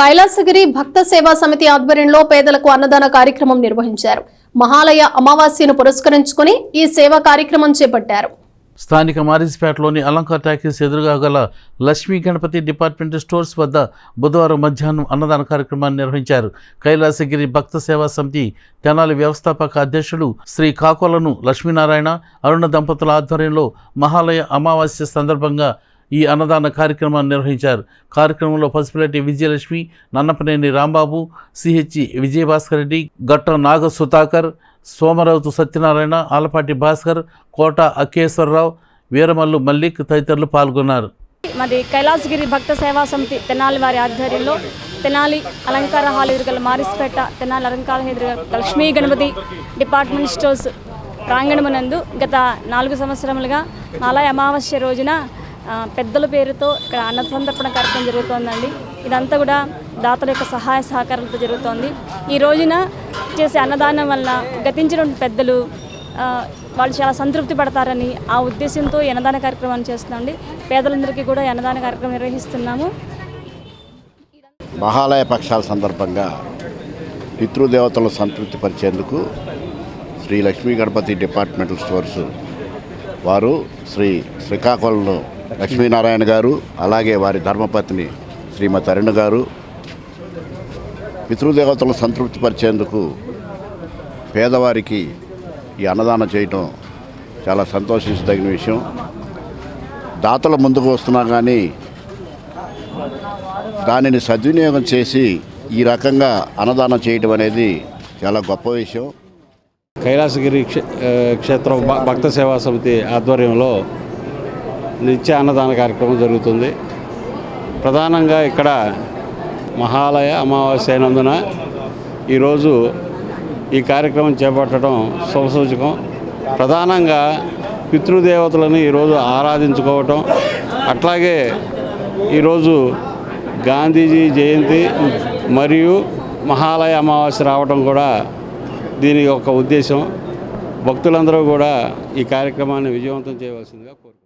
కైలాసగిరి భక్త సేవా సమితి ఆధ్వర్యంలో పేదలకు అన్నదాన కార్యక్రమం నిర్వహించారు. మహాలయ అమావాస్యను పురస్కరించుకుని ఈ సేవా కార్యక్రమం చేపట్టారు. స్థానిక మారిస్పేటలోని అలంకార్ టాకీస్ ఎదురుగా గల లక్ష్మీ గణపతి డిపార్ట్మెంటల్ స్టోర్స్ వద్ద బుధవారం మధ్యాహ్నం అన్నదాన కార్యక్రమాన్ని నిర్వహించారు. కైలాసగిరి భక్త సేవా సమితి తెనాలి వ్యవస్థాపక అధ్యక్షులు శ్రీ కాకోలను లక్ష్మీనారాయణ అరుణ దంపతుల ఆధ్వర్యంలో మహాలయ అమావాస్య సందర్భంగా ఈ అన్నదాన కార్యక్రమాన్ని నిర్వహించారు. కార్యక్రమంలో పసుపులేటి విజయలక్ష్మి, నన్నపనేని రాంబాబు, సిహెచ్ విజయభాస్కర్ రెడ్డి, గట్ట నాగ సుధాకర్, సోమరావుతు సత్యనారాయణ, ఆలపాటి భాస్కర్, కోట అకేశ్వరరావు, వీరమల్లు మల్లిక్ తదితరులు పాల్గొన్నారు. మాది కైలాసగిరి భక్త సేవా సమితి తెనాలి వారి ఆధ్వర్యంలో తెనాలి అలంకార హాల్ ఎదురుగల మారిస్పేట తెనాలి అలంకార ఎదురుగల లక్ష్మీ గణపతి డిపార్ట్మెంట్ స్టోర్స్ ప్రాంగణమునందు గత 4 సంవత్సరములుగా మహాలయ అమావాస్య రోజున పెద్దల పేరుతో ఇక్కడ అన్నసంతర్పణ కార్యక్రమం జరుగుతోందండి. ఇదంతా కూడా దాతల యొక్క సహాయ సహకారాలతో జరుగుతోంది. ఈ రోజున చేసే అన్నదానం వల్ల గతించిన పెద్దలు వాళ్ళు చాలా సంతృప్తి పడతారని ఆ ఉద్దేశంతో ఈ అన్నదాన కార్యక్రమాన్ని చేస్తున్నామండి. పేదలందరికీ కూడా ఈ అన్నదాన కార్యక్రమం నిర్వహిస్తున్నాము. మహాలయ పక్షాల సందర్భంగా పితృదేవతలను సంతృప్తి పరిచేందుకు శ్రీ లక్ష్మీ గణపతి డిపార్ట్మెంటల్ స్టోర్స్ వారు శ్రీకాకుళంలో లక్ష్మీనారాయణ గారు, అలాగే వారి ధర్మపత్ని శ్రీమతి అరుణ గారు పితృదేవతలను సంతృప్తి పరిచేందుకు పేదవారికి ఈ అన్నదానం చేయటం చాలా సంతోషించదగిన విషయం. దాతలు ముందుకు వస్తున్నా కానీ దానిని సద్వినియోగం చేసి ఈ రకంగా అన్నదానం చేయటం అనేది చాలా గొప్ప విషయం. కైలాసగిరి క్షేత్రం భక్త సేవా సమితి ఆధ్వర్యంలో నిత్య అన్నదాన కార్యక్రమం జరుగుతుంది. ప్రధానంగా ఇక్కడ మహాలయ అమావాస్య అయినందున ఈరోజు ఈ కార్యక్రమం చేపట్టడం శుభసూచకం. ప్రధానంగా పితృదేవతలను ఈరోజు ఆరాధించుకోవటం, అట్లాగే ఈరోజు గాంధీజీ జయంతి మరియు మహాలయ అమావాస్య రావడం కూడా దీని యొక్క ఉద్దేశం. భక్తులందరూ కూడా ఈ కార్యక్రమాన్ని విజయవంతం చేయవలసిందిగా కోరుకుంటున్నాను.